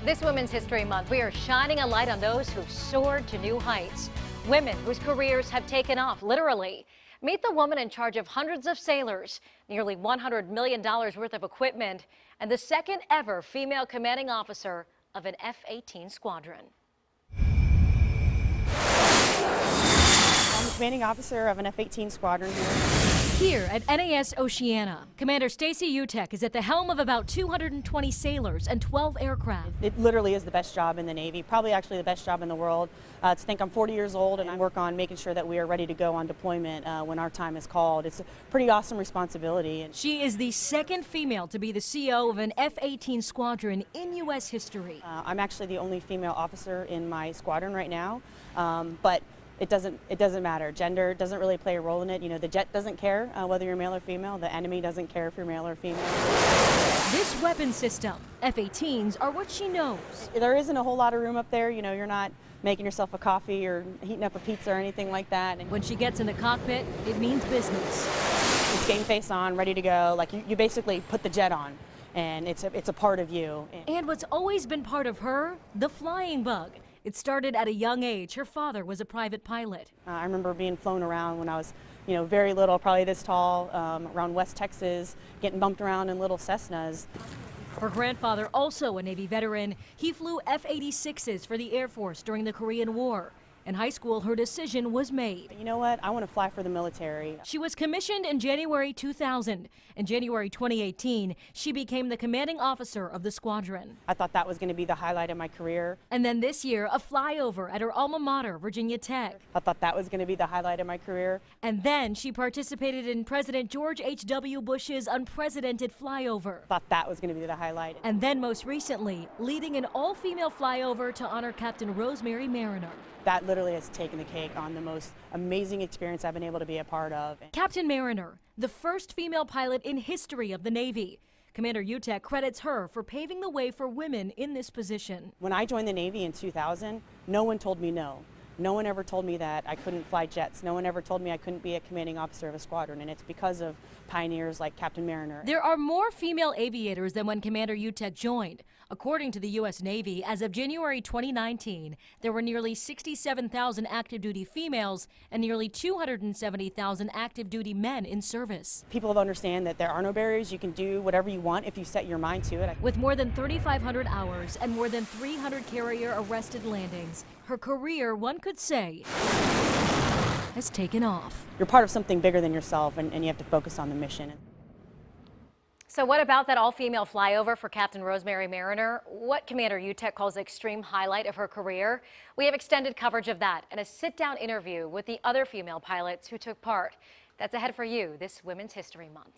This Women's History Month, we are shining a light on those who've soared to new heights. Women whose careers have taken off, literally. Meet the woman in charge of hundreds of sailors, nearly $100 million worth of equipment, and the second ever female commanding officer of an F-18 squadron. I'm the commanding officer of an F-18 squadron here. Here at NAS Oceana, Commander Stacy Uttecht is at the helm of about 220 sailors and 12 aircraft. It literally is the best job in the Navy, probably actually the best job in the world. To think I'm 40 years old and I work on making sure that we are ready to go on deployment when our time is called. It's a pretty awesome responsibility. She is the second female to be the CO of an F-18 squadron in U.S. history. I'm actually the only female officer in my squadron right now, but it doesn't matter. Gender doesn't really play a role in it. You know, the jet doesn't care whether you're male or female. The enemy doesn't care if you're male or female. This weapon system, F-18s, are what she knows. There isn't a whole lot of room up there. You know, you're not making yourself a coffee or heating up a pizza or anything like that. And when she gets in the cockpit, it means business. It's game face on, ready to go. Like you basically put the jet on, and it's a part of you. And what's always been part of her, the flying bug. It started at a young age. Her father was a private pilot. I remember being flown around when I was, very little, probably this tall, around West Texas, getting bumped around in little Cessnas. Her grandfather, also a Navy veteran, he flew F-86s for the Air Force during the Korean War. In high school, her decision was made. You know what? I want to fly for the military. She was commissioned in January 2000. In January 2018, she became the commanding officer of the squadron. I thought that was going to be the highlight of my career. And then this year, a flyover at her alma mater, Virginia Tech. I thought that was going to be the highlight of my career. And then she participated in President George H.W. Bush's unprecedented flyover. I thought that was going to be the highlight. And then most recently, leading an all-female flyover to honor Captain Rosemary Mariner. That literally has taken the cake on the most amazing experience I've been able to be a part of. Captain Mariner, the first female pilot in history of the Navy. Commander Uttecht credits her for paving the way for women in this position. When I joined the Navy in 2000, no one told me no. No one ever told me that I couldn't fly jets. No one ever told me I couldn't be a commanding officer of a squadron, and it's because of pioneers like Captain Mariner. There are more female aviators than when Commander Uttecht joined. According to the U.S. Navy, as of January 2019, there were nearly 67,000 active-duty females and nearly 270,000 active-duty men in service. People have understand that there are no barriers. You can do whatever you want if you set your mind to it. With more than 3,500 hours and more than 300 carrier-arrested landings, her career, one could say, has taken off. You're part of something bigger than yourself, and you have to focus on the mission. So what about that all-female flyover for Captain Rosemary Mariner? What Commander Uttecht calls the extreme highlight of her career? We have extended coverage of that and a sit-down interview with the other female pilots who took part. That's ahead for you this Women's History Month.